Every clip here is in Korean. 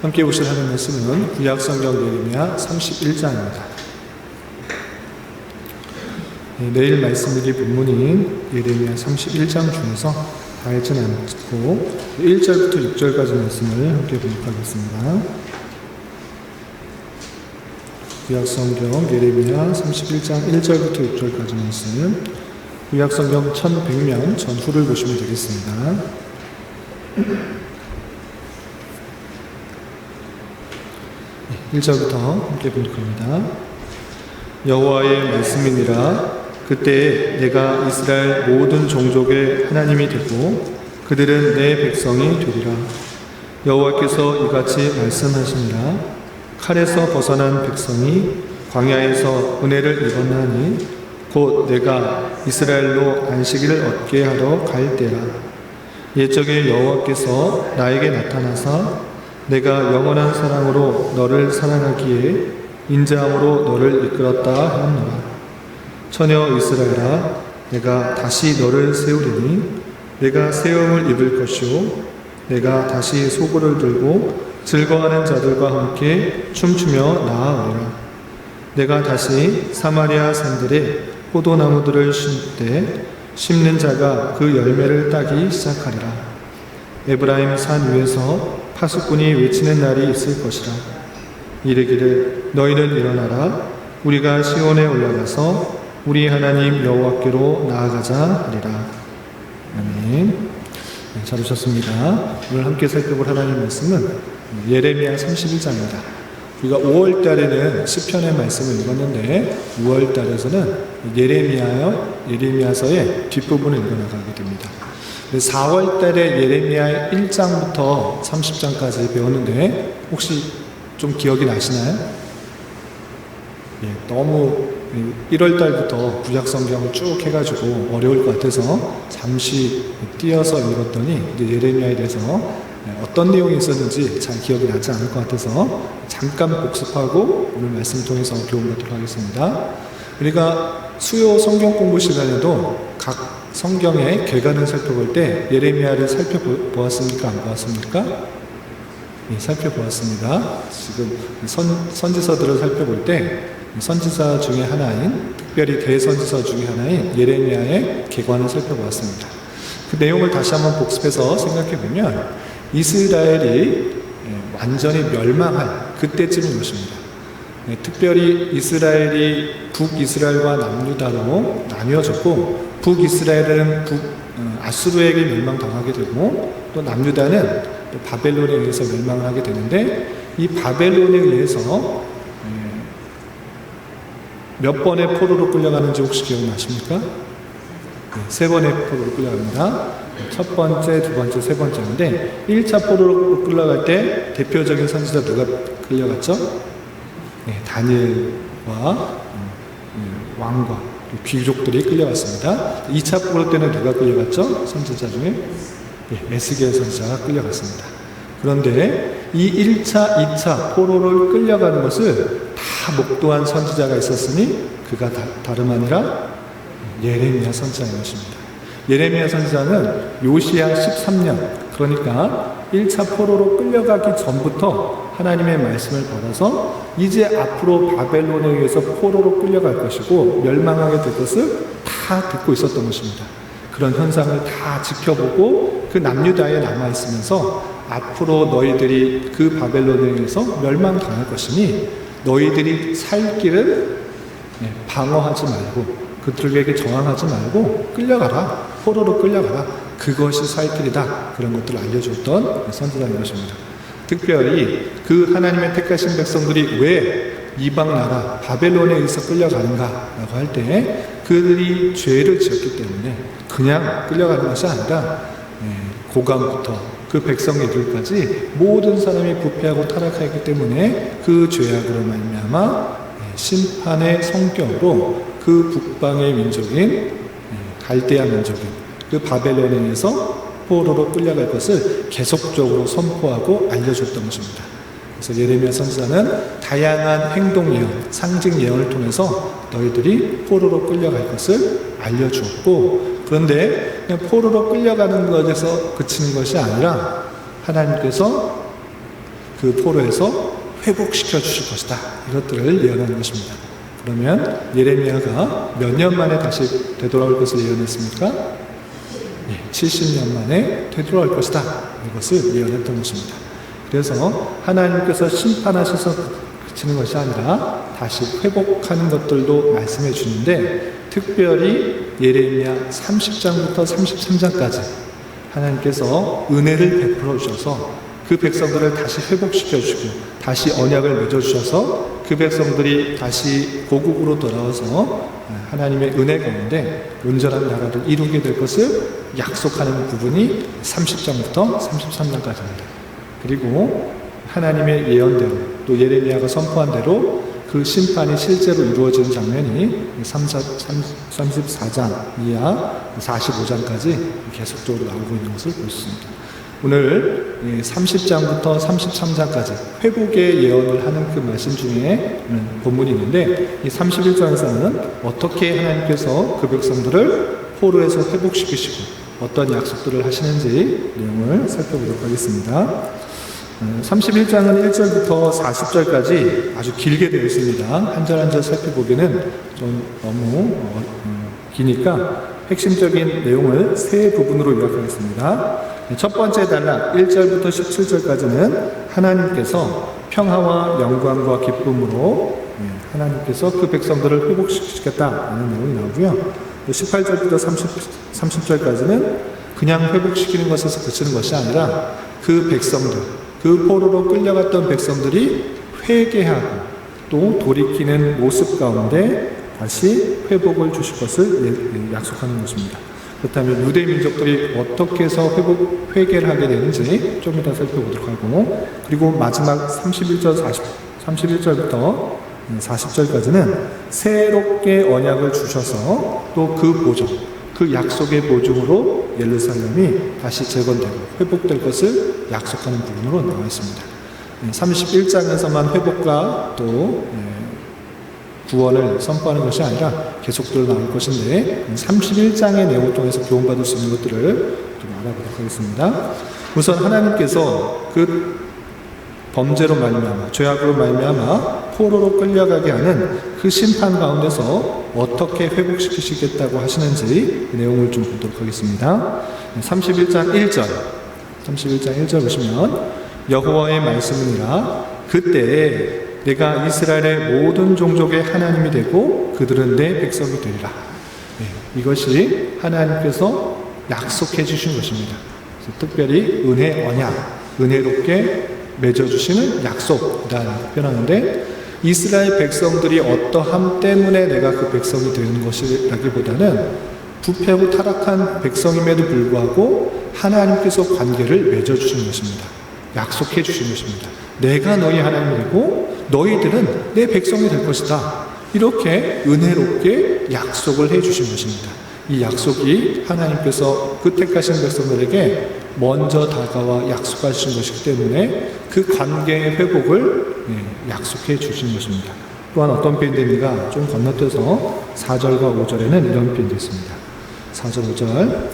함께 보실 하나님 말씀은 구약성경 예레미야 31장입니다. 내일 말씀드릴 본문인 예레미야 31장 중에서 다 읽지는 않고 1절부터 6절까지 말씀을 함께 보도록 하겠습니다. 구약성경 예레미야 31장 1절부터 6절까지 말씀, 구약성경 1100면 전후를 보시면 되겠습니다. 1절부터 함께 보도록 합니다. 여호와의 말씀이니라. 그때 내가 이스라엘 모든 종족의 하나님이 되고 그들은 내 백성이 되리라. 여호와께서 이같이 말씀하시니라. 칼에서 벗어난 백성이 광야에서 은혜를 입었나니 곧 내가 이스라엘로 안식일을 얻게 하러 갈 때라. 옛적에 여호와께서 나에게 나타나사 내가 영원한 사랑으로 너를 사랑하기에 인자함으로 너를 이끌었다 하였노라. 처녀 이스라엘아, 내가 다시 너를 세우리니 내가 세움을 입을 것이요 내가 다시 소고를 들고 즐거워하는 자들과 함께 춤추며 나아오리라. 내가 다시 사마리아 산들에 포도나무들을 심때 심는 자가 그 열매를 따기 시작하리라. 에브라임 산 위에서 파수꾼이 외치는 날이 있을 것이라. 이르기를 너희는 일어나라. 우리가 시온에 올라가서 우리 하나님 여호와께로 나아가자 하리라. 아멘. 잘 오셨습니다. 오늘 함께 살펴볼 하나님 말씀은 예레미야 31장입니다. 우리가 5월 달에는 시편의 말씀을 읽었는데 6월 달에서는 예레미야서의 뒷부분을 읽어나가게 됩니다. 4월 달에 예레미야 1장부터 30장까지 배웠는데 혹시 좀 기억이 나시나요? 너무 1월 달부터 구약성경을 쭉 해가지고 어려울 것 같아서 잠시 띄어서 읽었더니 이제 예레미야에 대해서 어떤 내용이 있었는지 잘 기억이 나지 않을 것 같아서 잠깐 복습하고 오늘 말씀 통해서 교훈 받도록 하겠습니다. 우리가 수요 성경 공부 시간에도 각 성경의 결과를 살펴볼 때 예레미야를 살펴보았습니까? 안 보았습니까? 네, 살펴보았습니다. 지금 선지서들을 살펴볼 때 선지서 중에 하나인, 특별히 대선지서 중에 하나인 예레미야의 계관을 살펴보았습니다. 그 내용을 다시 한번 복습해서 생각해보면 이스라엘이 완전히 멸망할 그때쯤인 것입니다. 특별히 이스라엘이 북이스라엘과 남유다로 나뉘어졌고 북이스라엘은 아수르에게 멸망당하게 되고 또 남유다는 또 바벨론에 의해서 멸망을 하게 되는데 이 바벨론에 의해서 몇 번의 포로로 끌려가는지 혹시 기억나십니까? 세 번의 포로로 끌려갑니다. 첫 번째, 두 번째, 세 번째인데 1차 포로로 끌려갈 때 대표적인 선지자 누가 끌려갔죠? 다니엘과 왕과 귀족들이 끌려갔습니다. 2차 포로 때는 누가 끌려갔죠? 선지자 중에 에스겔 선지자가 끌려갔습니다. 그런데 이 1차, 2차 포로를 끌려가는 것을 다 목도한 선지자가 있었으니 그가 다름 아니라 예레미야 선지자인 것입니다. 예레미야 선지자는 요시야 13년, 그러니까 1차 포로로 끌려가기 전부터 하나님의 말씀을 받아서 이제 앞으로 바벨론에 의해서 포로로 끌려갈 것이고 멸망하게 될 것을 다 듣고 있었던 것입니다. 그런 현상을 다 지켜보고 그 남유다에 남아있으면서 앞으로 너희들이 그 바벨론에 의해서 멸망당할 것이니 너희들이 살 길을 방어하지 말고 그들에게 저항하지 말고 끌려가라. 포로로 끌려가라. 그것이 살 길이다. 그런 것들을 알려줬던 선지자인 것입니다. 특별히 그 하나님의 택하신 백성들이 왜 이방 나라 바벨론에 의해서 끌려가는가 라고 할 때 그들이 죄를 지었기 때문에 그냥 끌려가는 것이 아니라 고강부터 그 백성애들까지 모든 사람이 부패하고 타락하였기 때문에 그 죄악으로 말미암아 심판의 성격으로 그 북방의 민족인 갈대아 민족인 그 바벨론에 의해서 포로로 끌려갈 것을 계속적으로 선포하고 알려줬던 것입니다. 그래서 예레미야 선지자는 다양한 행동 예언, 상징 예언을 통해서 너희들이 포로로 끌려갈 것을 알려주었고, 그런데 그냥 포로로 끌려가는 것에서 그치는 것이 아니라 하나님께서 그 포로에서 회복시켜 주실 것이다. 이것들을 예언하는 것입니다. 그러면 예레미야가 몇 년 만에 다시 되돌아올 것을 예언했습니까? 70년 만에 되돌아올 것이다. 이것을 예언했던 것입니다. 그래서 하나님께서 심판하셔서 그치는 것이 아니라 다시 회복하는 것들도 말씀해 주는데, 특별히 예레미야 30장부터 33장까지 하나님께서 은혜를 베풀어 주셔서 그 백성들을 다시 회복시켜 주시고 다시 언약을 맺어 주셔서 그 백성들이 다시 고국으로 돌아와서 하나님의 은혜 가운데 온전한 나라를 이루게 될 것을 약속하는 부분이 30장부터 33장까지입니다. 그리고 하나님의 예언대로 또 예레미야가 선포한 대로 그 심판이 실제로 이루어지는 장면이 34장 이하 45장까지 계속적으로 나오고 있는 것을 볼 수 있습니다. 오늘 30장부터 33장까지 회복의 예언을 하는 그 말씀 중에 본문이 있는데, 이 31장에서는 어떻게 하나님께서 그 백성들을 포로에서 회복시키시고 어떤 약속들을 하시는지 내용을 살펴보도록 하겠습니다. 31장은 1절부터 40절까지 아주 길게 되어 있습니다. 한 절 한 절 살펴보기는 좀 너무 기니까 핵심적인 내용을 세 부분으로 요약하겠습니다. 첫 번째 단락 1절부터 17절까지는 하나님께서 평화와 영광과 기쁨으로 하나님께서 그 백성들을 회복시키겠다는 내용이 나오고요. 18절부터 30절까지는 그냥 회복시키는 것에서 그치는 것이 아니라 그 백성들, 그 포로로 끌려갔던 백성들이 회개하고 또 돌이키는 모습 가운데 다시 회복을 주실 것을 약속하는 것입니다. 그렇다면 유대 민족들이 어떻게 해서 회개를 하게 되는지 좀 이따 살펴보도록 하고, 그리고 마지막 31절부터 40절까지는 새롭게 언약을 주셔서 또 그 보증, 그 약속의 보증으로 예루살렘이 다시 재건되고 회복될 것을 약속하는 부분으로 나와 있습니다. 31장에서만 회복과 또 구원을 선포하는 것이 아니라 계속적으로 나올 것인데, 31장의 내용을 통해서 교훈받을 수 있는 것들을 좀 알아보도록 하겠습니다. 우선 하나님께서 그 범죄로 말미암아, 죄악으로 말미암아 포로로 끌려가게 하는 그 심판 가운데서 어떻게 회복시키시겠다고 하시는지 그 내용을 좀 보도록 하겠습니다. 31장 1절 보시면, 여호와의 말씀이니라 그때에 내가 이스라엘의 모든 종족의 하나님이 되고 그들은 내 백성이 되리라. 이것이 하나님께서 약속해 주신 것입니다. 특별히 은혜 언약, 은혜롭게 맺어주시는 약속이라고 표현하는데, 이스라엘 백성들이 어떠함 때문에 내가 그 백성이 되는 것이라기보다는 부패하고 타락한 백성임에도 불구하고 하나님께서 관계를 맺어주신 것입니다. 약속해 주신 것입니다. 내가 너희 하나님이 되고 너희들은 내 백성이 될 것이다. 이렇게 은혜롭게 약속을 해 주신 것입니다. 이 약속이 하나님께서 그 택하신 백성들에게 먼저 다가와 약속하신 것이기 때문에 그 관계의 회복을 약속해 주신 것입니다. 또한 어떤 표현입니까? 좀 건너뛰어서 4절과 5절에는 이런 표현도 있습니다. 4절 5절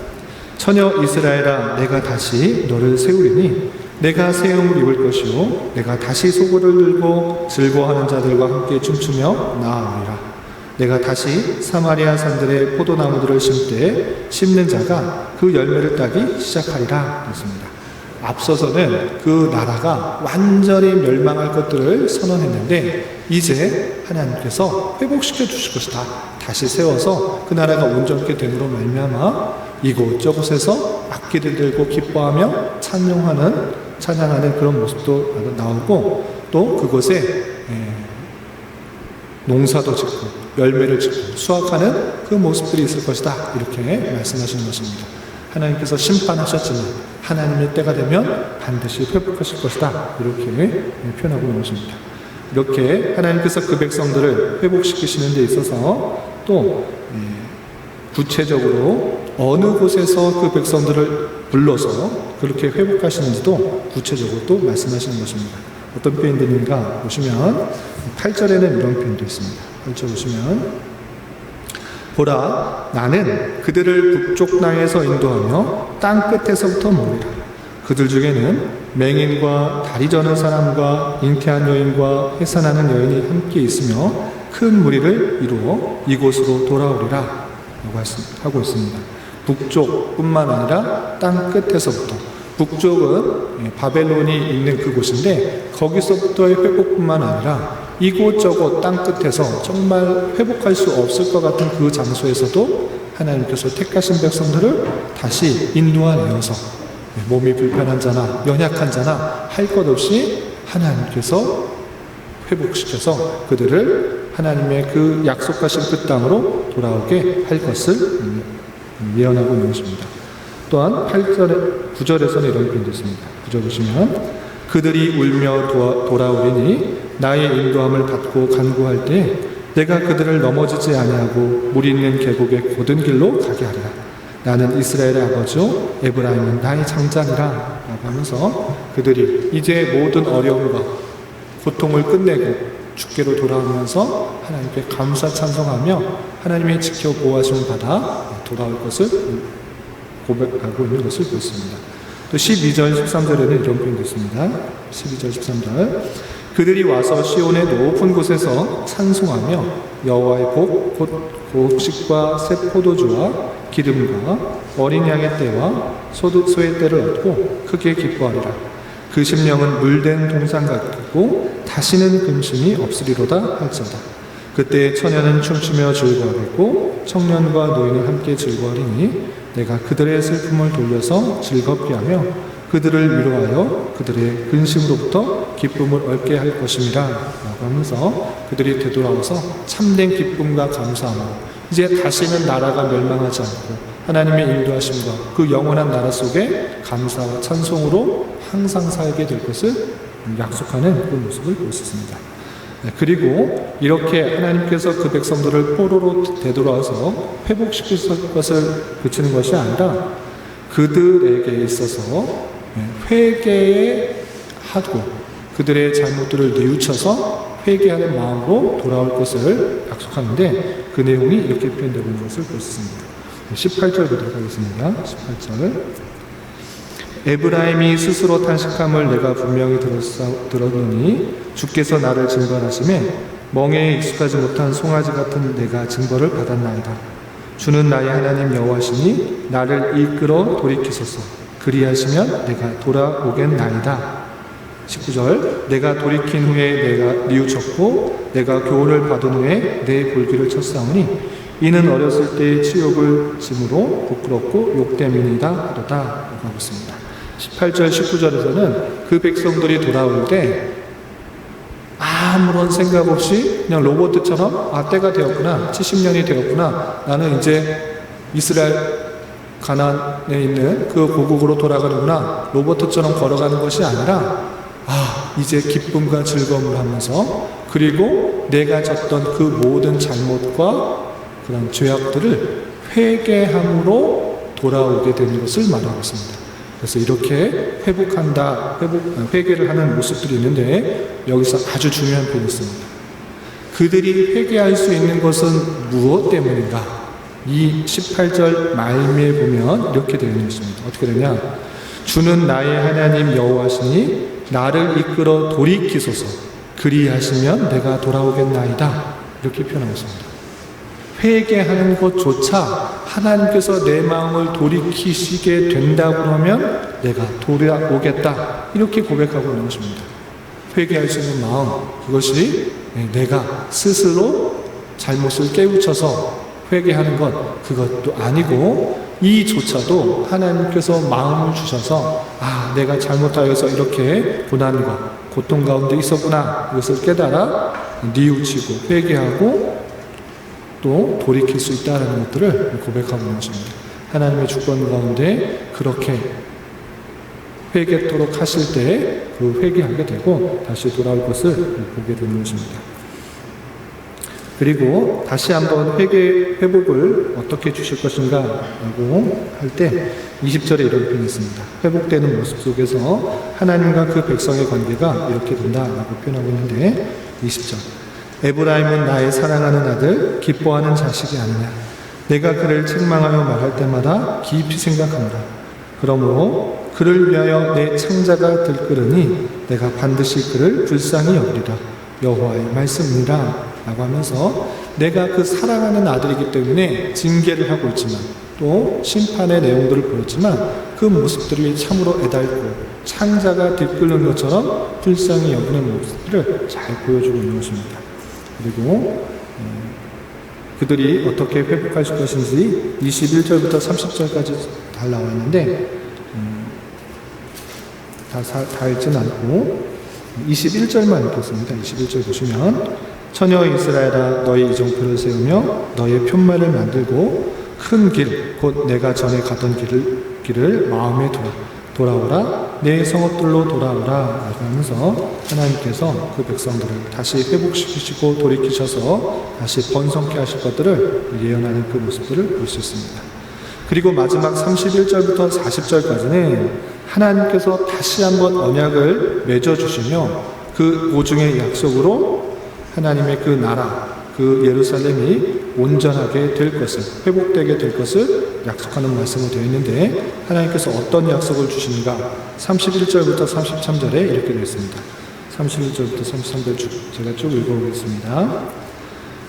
처녀 이스라엘아 내가 다시 너를 세우리니 내가 새 힘을 입을 것이요 내가 다시 소고를 들고 즐거워하는 자들과 함께 춤추며 나아오리라. 내가 다시 사마리아 산들의 포도나무들을 심되 심는 자가 그 열매를 따기 시작하리라 했습니다. 앞서서는 그 나라가 완전히 멸망할 것들을 선언했는데 이제 하나님께서 회복시켜 주실 것이다. 다시 세워서 그 나라가 온전케 됨으로 말미암아 이곳저곳에서 악기를 들고 기뻐하며 찬양하는 그런 모습도 나오고, 또 그곳에 농사도 짓고 열매를 짓고 수확하는 그 모습들이 있을 것이다. 이렇게 말씀하시는 것입니다. 하나님께서 심판하셨지만 하나님의 때가 되면 반드시 회복하실 것이다. 이렇게 표현하고 있는 것입니다. 이렇게 하나님께서 그 백성들을 회복시키시는 데 있어서 또 구체적으로 어느 곳에서 그 백성들을 불러서 그렇게 회복하시는지도 구체적으로 또 말씀하시는 것입니다. 어떤 표현들인가 보시면 8절에는 이런 표현도 있습니다. 8절 보시면 보라 나는 그들을 북쪽 땅에서 인도하며 땅 끝에서부터 모으리라. 그들 중에는 맹인과 다리 저는 사람과 잉태한 여인과 해산하는 여인이 함께 있으며 큰 무리를 이루어 이곳으로 돌아오리라 라고 하고 있습니다. 북쪽뿐만 아니라 땅 끝에서부터, 북쪽은 바벨론이 있는 그곳인데 거기서부터의 회복뿐만 아니라 이곳저곳 땅 끝에서 정말 회복할 수 없을 것 같은 그 장소에서도 하나님께서 택하신 백성들을 다시 인도하내어서 몸이 불편한 자나 연약한 자나 할 것 없이 하나님께서 회복시켜서 그들을 하나님의 그 약속하신 그 땅으로 돌아오게 할 것을 예언하고 있는 것입니다. 또한 8절에 9절에서는 이런 표현이 있습니다. 9절 보시면 그들이 울며 돌아오리니 나의 인도함을 받고 간구할 때 내가 그들을 넘어지지 아니하고 물 있는 계곡의 고든 길로 가게 하리라. 나는 이스라엘의 아버지요 에브라임은 나의 장자니라 라고 하면서 그들이 이제 모든 어려움과 고통을 끝내고 주께로 돌아오면서 하나님께 감사 찬송하며 하나님의 지켜 보호하심을 받아 돌아올 것을 고백하고 있는 것을 보였습니다. 또 12절 13절에는 이런 표현이 있습니다. 12절 13절 그들이 와서 시온의 높은 곳에서 찬송하며 여호와의 복 곧 곡식과 새 포도주와 기름과 어린 양의 때와 소의 때를 얻고 크게 기뻐하리라. 그 심령은 물된 동산 같고 다시는 근심이 없으리로다 할지어다. 그때 처녀는 춤추며 즐거워하겠고 청년과 노인은 함께 즐거워하리니 내가 그들의 슬픔을 돌려서 즐겁게 하며 그들을 위로하여 그들의 근심으로부터 기쁨을 얻게 할 것임이라 라고 하면서 그들이 되돌아와서 참된 기쁨과 감사함으로 이제 다시는 나라가 멸망하지 않고 하나님의 인도하심과 그 영원한 나라 속에 감사와 찬송으로 항상 살게 될 것을 약속하는 그 모습을 볼 수 있습니다. 그리고 이렇게 하나님께서 그 백성들을 포로로 되돌아와서 회복시킬 것을 그치는 것이 아니라 그들에게 있어서 회개하고 그들의 잘못들을 뉘우쳐서 회개하는 마음으로 돌아올 것을 약속하는데 그 내용이 이렇게 표현되고 있는 것을 볼 수 있습니다. 18절 보도록 하겠습니다. 18절 에브라임이 스스로 탄식함을 내가 분명히 들었노니 주께서 나를 징벌하심에 멍에에 익숙하지 못한 송아지 같은 내가 징벌을 받았나이다. 주는 나의 하나님 여호와시니 나를 이끌어 돌이키소서. 그리하시면 내가 돌아오겠나이다. 19절 내가 돌이킨 후에 내가 뉘우쳤고 내가 교훈을 받은 후에 내 골기를 쳤사오니 이는 어렸을 때의 치욕을 짐으로 부끄럽고 욕됨이니이다 하도다 라고 하고 있습니다. 18절 19절에서는 그 백성들이 돌아올 때 아무런 생각 없이 그냥 로봇처럼 때가 되었구나 70년이 되었구나 나는 이제 이스라엘 가나안에 있는 그 고국으로 돌아가는구나 로봇처럼 걸어가는 것이 아니라 이제 기쁨과 즐거움을 하면서 그리고 내가 졌던 그 모든 잘못과 그런 죄악들을 회개함으로 돌아오게 되는 것을 말하고 있습니다. 그래서 이렇게 회개를 하는 모습들이 있는데 여기서 아주 중요한 표현이 있습니다. 그들이 회개할 수 있는 것은 무엇 때문인가? 이 18절 말미에 보면 이렇게 되어 있는 것입니다. 어떻게 되냐? 주는 나의 하나님 여호와시니 나를 이끌어 돌이키소서. 그리하시면 내가 돌아오겠나이다. 이렇게 표현하고 있습니다. 회개하는 것조차 하나님께서 내 마음을 돌이키시게 된다 그러면 내가 돌아오겠다 이렇게 고백하고 있는 것입니다. 회개할 수 있는 마음 그것이 내가 스스로 잘못을 깨우쳐서 회개하는 것 그것도 아니고 이조차도 하나님께서 마음을 주셔서 내가 잘못하여서 이렇게 고난과 고통 가운데 있었구나 이것을 깨달아 뉘우치고 회개하고 또 돌이킬 수 있다는 것들을 고백하고 있는 것입니다. 하나님의 주권 가운데 그렇게 회개토록 하실 때 그 회개하게 되고 다시 돌아올 것을 보게 되는 것입니다. 그리고 다시 한번 회복을 어떻게 주실 것인가 라고 할 때 20절에 이런 표현이 있습니다. 회복되는 모습 속에서 하나님과 그 백성의 관계가 이렇게 된다라고 표현하고 있는데 20절 에브라임은 나의 사랑하는 아들 기뻐하는 자식이 아니냐 내가 그를 책망하며 말할 때마다 깊이 생각한다. 그러므로 그를 위하여 내 창자가 들끓으니 내가 반드시 그를 불쌍히 여기리라. 여호와의 말씀이니라 라고 하면서 내가 그 사랑하는 아들이기 때문에 징계를 하고 있지만 또 심판의 내용들을 보였지만 그 모습들이 참으로 애달고 창자가 들끓는 것처럼 불쌍히 여기는 모습들을 잘 보여주고 있는 것입니다. 그리고 그들이 어떻게 회복하실 것인지 21절부터 30절까지 다 나와 있는데 다 읽지는 않고 21절만 읽겠습니다. 21절 보시면 처녀 이스라엘아 너희 이정표를 세우며 너의 편말을 만들고 큰 길 곧 내가 전에 가던 길을 마음에 돌아오라 내 성읍들로 돌아오라 라고 하면서 하나님께서 그 백성들을 다시 회복시키시고 돌이키셔서 다시 번성케 하실 것들을 예언하는 그 모습들을 볼 수 있습니다. 그리고 마지막 31절부터 40절까지는 하나님께서 다시 한번 언약을 맺어주시며 그 오중의 약속으로 하나님의 그 나라, 그 예루살렘이 온전하게 될 것을, 회복되게 될 것을 약속하는 말씀으로 되어 있는데 하나님께서 어떤 약속을 주시는가? 31절부터 33절에 이렇게 되어 있습니다. 31절부터 33절 제가 쭉 읽어보겠습니다.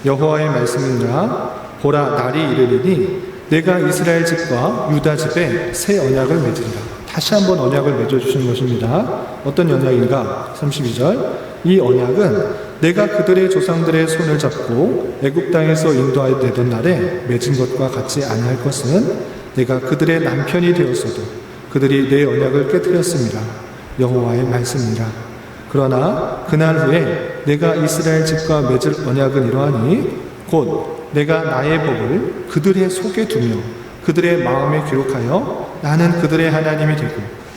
여호와의 말씀이니라 보라 날이 이르리니 내가 이스라엘 집과 유다 집에 새 언약을 맺으리라. 다시 한번 언약을 맺어주시는 것입니다. 어떤 언약인가? 32절 이 언약은 내가 그들의 조상들의 손을 잡고 애굽 땅에서 인도하여 내던 날에 맺은 것과 같이 아니할 것은 내가 그들의 남편이 되었어도 그들이 내 언약을 깨뜨렸습니다. 여호와의 말씀이라. 그러나 그날 후에 내가 이스라엘 집과 맺을 언약은 이러하니 곧 내가 나의 법을 그들의 속에 두며 그들의 마음에 기록하여 나는 그들의 하나님이 되고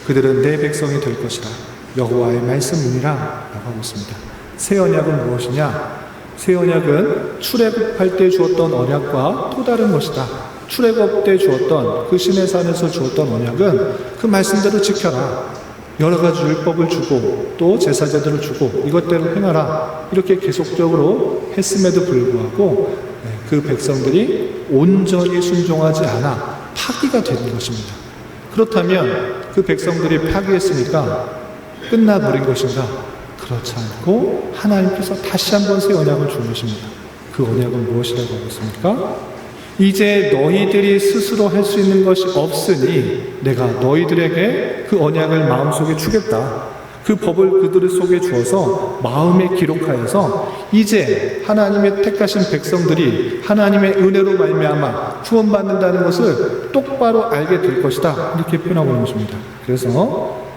그들은 내 백성이 될 것이라. 여호와의 말씀이니라 라고 하고 있습니다. 새 언약은 무엇이냐? 새 언약은 출애굽할 때 주었던 언약과 또 다른 것이다. 출애굽 때 주었던 그 시내산에서 주었던 언약은 그 말씀대로 지켜라. 여러 가지 율법을 주고 또 제사제들을 주고 이것대로 행하라. 이렇게 계속적으로 했음에도 불구하고 그 백성들이 온전히 순종하지 않아 파기가 되는 것입니다. 그렇다면 그 백성들이 파기했으니까 끝나버린 것인가? 그렇지 않고 하나님께서 다시 한번 새 언약을 준 것입니다. 그 언약은 무엇이라고 하겠습니까? 이제 너희들이 스스로 할 수 있는 것이 없으니 내가 너희들에게 그 언약을 마음속에 주겠다. 그 법을 그들 속에 주어서 마음에 기록하여서 이제 하나님의 택하신 백성들이 하나님의 은혜로 말미암아 구원받는다는 것을 똑바로 알게 될 것이다. 이렇게 표현하고 있는 것입니다. 그래서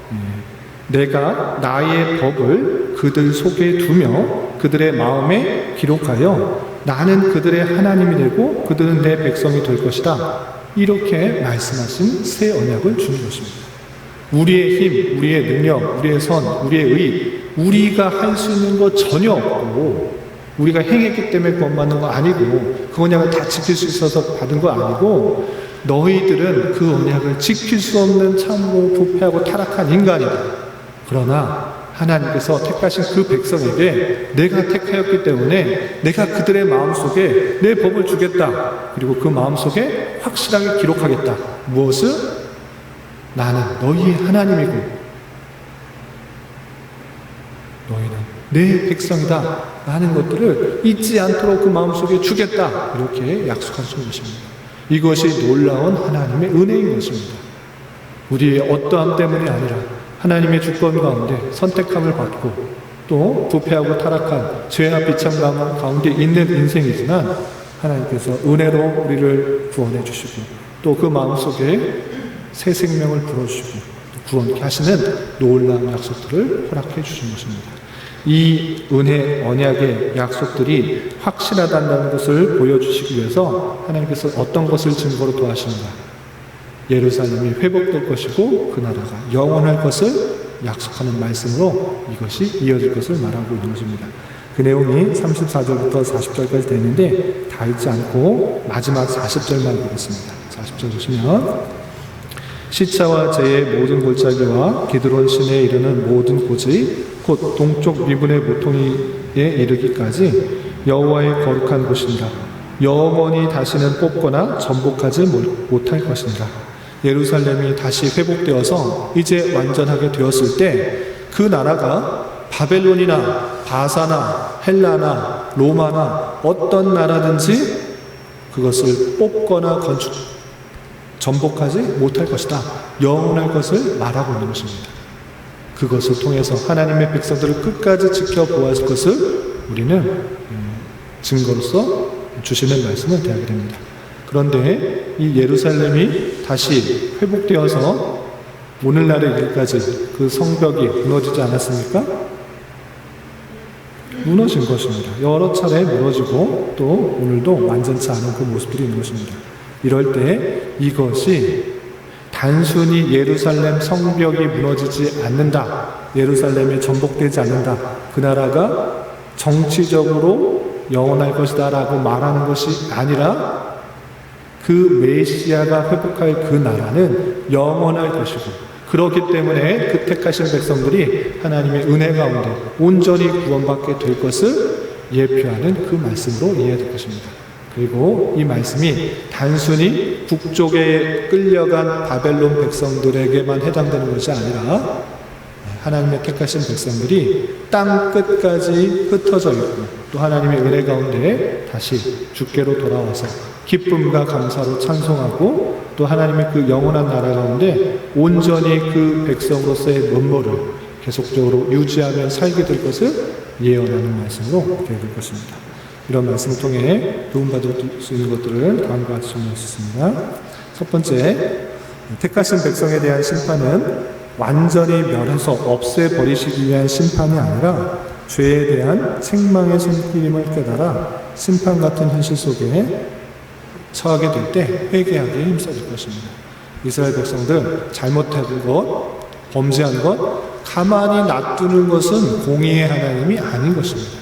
내가 나의 법을 그들 속에 두며 그들의 마음에 기록하여 나는 그들의 하나님이 되고 그들은 내 백성이 될 것이다. 이렇게 말씀하신 새 언약을 주는 것입니다. 우리의 힘, 우리의 능력, 우리의 선, 우리의 의, 우리가 할 수 있는 것 전혀 없고 우리가 행했기 때문에 구원받는 거 아니고 그 언약을 다 지킬 수 있어서 받은 거 아니고 너희들은 그 언약을 지킬 수 없는 참고 부패하고 타락한 인간이다. 그러나 하나님께서 택하신 그 백성에게 내가 택하였기 때문에 내가 그들의 마음속에 내 법을 주겠다. 그리고 그 마음속에 확실하게 기록하겠다. 무엇을? 나는 너희의 하나님이고 너희는 내 백성이다. 라는 것들을 잊지 않도록 그 마음속에 주겠다. 이렇게 약속하신 것입니다. 이것이 놀라운 하나님의 은혜인 것입니다. 우리의 어떠함 때문이 아니라 하나님의 주권 가운데 선택함을 받고 또 부패하고 타락한 죄와 비참감 가운데 있는 인생이지만 하나님께서 은혜로 우리를 구원해 주시고 또 그 마음속에 새 생명을 불어주시고 구원케 하시는 놀라운 약속들을 허락해 주신 것입니다. 이 은혜 언약의 약속들이 확실하다는 것을 보여주시기 위해서 하나님께서 어떤 것을 증거로 도하시는가? 예루살렘이 회복될 것이고 그 나라가 영원할 것을 약속하는 말씀으로 이것이 이어질 것을 말하고 있는 것입니다. 그 내용이 34절부터 40절까지 되는데 다 읽지 않고 마지막 40절만 보겠습니다. 40절 보시면 시차와 재의 모든 골짜기와 기드론 시내에 이르는 모든 고지 곧 동쪽 미분의 모퉁이에 이르기까지 여호와의 거룩한 곳이니라. 영원히 다시는 뽑거나 전복하지 못할 것이니라. 예루살렘이 다시 회복되어서 이제 완전하게 되었을 때 그 나라가 바벨론이나 바사나 헬라나 로마나 어떤 나라든지 그것을 뽑거나 전복하지 못할 것이다. 영원할 것을 말하고 있는 것입니다. 그것을 통해서 하나님의 백성들을 끝까지 지켜보았을 것을 우리는 증거로서 주시는 말씀을 대하게 됩니다. 그런데 이 예루살렘이 다시 회복되어서 오늘날의 일까지 그 성벽이 무너지지 않았습니까? 무너진 것입니다. 여러 차례 무너지고 또 오늘도 완전치 않은 그 모습들이 있는 것입니다. 이럴 때 이것이 단순히 예루살렘 성벽이 무너지지 않는다, 예루살렘이 전복되지 않는다, 그 나라가 정치적으로 영원할 것이다 라고 말하는 것이 아니라 그 메시아가 회복할 그 나라는 영원할 것이고, 그렇기 때문에 그 택하신 백성들이 하나님의 은혜 가운데 온전히 구원받게 될 것을 예표하는 그 말씀으로 이해해야 될 것입니다. 그리고 이 말씀이 단순히 북쪽에 끌려간 바벨론 백성들에게만 해당되는 것이 아니라 하나님의 택하신 백성들이 땅 끝까지 흩어져 있고 또 하나님의 은혜 가운데 다시 주께로 돌아와서 기쁨과 감사로 찬송하고 또 하나님의 그 영원한 나라 가운데 온전히 그 백성으로서의 면모를 계속적으로 유지하며 살게 될 것을 예언하는 말씀으로 되게 될 것입니다. 이런 말씀을 통해 도움받을 수 있는 것들을 다음과 같이 정리할 수 있습니다. 첫 번째, 택하신 백성에 대한 심판은 완전히 멸해서 없애버리시기 위한 심판이 아니라 죄에 대한 책망의 손길임을 깨달아 심판 같은 현실 속에 처하게 될 때 회개하기에 힘써질 것입니다. 이스라엘 백성들 잘못한 것, 범죄한 것, 가만히 놔두는 것은 공의의 하나님이 아닌 것입니다.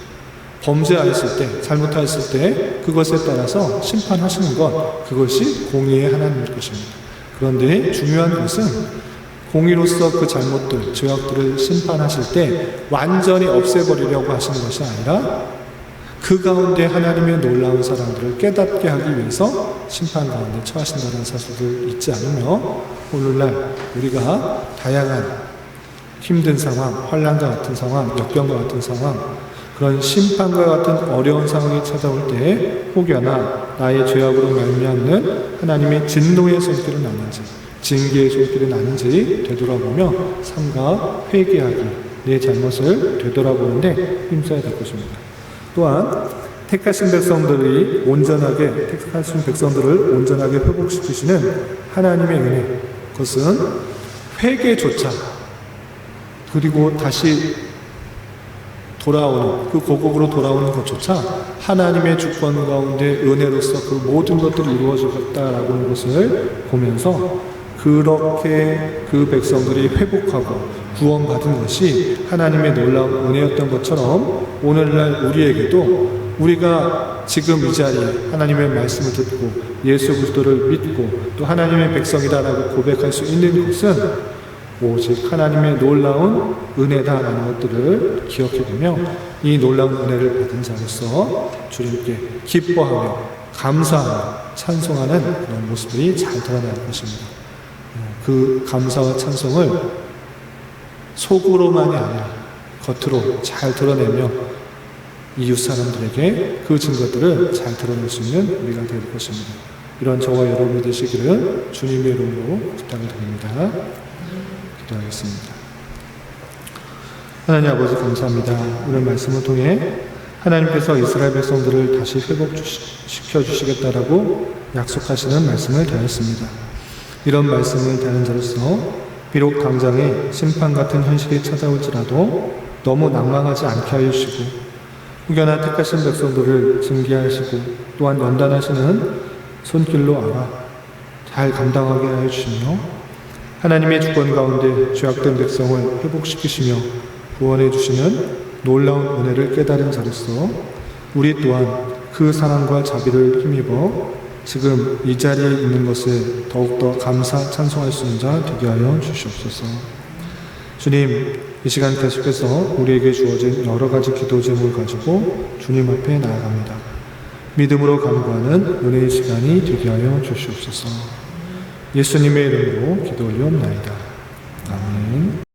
범죄하였을 때, 잘못하였을 때 그것에 따라서 심판하시는 것, 그것이 공의의 하나님일 것입니다. 그런데 중요한 것은 공의로서 그 잘못들, 죄악들을 심판하실 때 완전히 없애버리려고 하시는 것이 아니라 그 가운데 하나님의 놀라운 사랑들을 깨닫게 하기 위해서 심판 가운데 처하신다는 사실을 잊지 않으며 오늘날 우리가 다양한 힘든 상황, 환난과 같은 상황, 역경과 같은 상황, 그런 심판과 같은 어려운 상황이 찾아올 때 혹여나 나의 죄악으로 말미암는 하나님의 진노의 손길은 아닌지 징계의 손길은 아닌지 되돌아보며 삼가 회개하기, 내 잘못을 되돌아보는데 힘써야 될 것입니다. 또한 택하신 백성들을 온전하게 회복시키시는 하나님의 은혜, 그것은 회개조차 그리고 다시 돌아오는 그 고국으로 돌아오는 것조차 하나님의 주권 가운데 은혜로서 그 모든 것들이 이루어졌다라고 하는 것을 보면서 그렇게 그 백성들이 회복하고 구원받은 것이 하나님의 놀라운 은혜였던 것처럼 오늘날 우리에게도 우리가 지금 이 자리에 하나님의 말씀을 듣고 예수 그리스도를 믿고 또 하나님의 백성이다라고 고백할 수 있는 것은 오직 하나님의 놀라운 은혜다라는 것들을 기억해 두며 이 놀라운 은혜를 받은 자로서 주님께 기뻐하며 감사하며 찬송하는 그런 모습이 잘 드러날 것입니다. 그 감사와 찬송을 속으로만이 아니라 겉으로 잘 드러내며 이웃 사람들에게 그 증거들을 잘 드러낼 수 있는 우리가 될 것입니다. 이런 저와 여러분이 되시기를 주님의 이름으로 부탁을 드립니다. 기도하겠습니다. 하나님 아버지 감사합니다. 오늘 말씀을 통해 하나님께서 이스라엘 백성들을 다시 회복시켜 주시겠다라고 약속하시는 말씀을 대하였습니다. 이런 말씀을 대하는 자로서 비록 당장에 심판 같은 현실이 찾아올지라도 너무 낭망하지 않게 하여 주시고 혹여나 택하신 백성들을 징계하시고 또한 연단하시는 손길로 알아 잘 감당하게 하여 주시며 하나님의 주권 가운데 죄악된 백성을 회복시키시며 구원해 주시는 놀라운 은혜를 깨달은 자로서 우리 또한 그 사랑과 자비를 힘입어 지금 이 자리에 있는 것에 더욱더 감사 찬송할 수 있는 자 되게 하여 주시옵소서. 주님, 이 시간 계속해서 우리에게 주어진 여러 가지 기도 제목을 가지고 주님 앞에 나아갑니다. 믿음으로 간구하는 은혜의 시간이 되게 하여 주시옵소서. 예수님의 이름으로 기도 올리옵나이다. 아멘.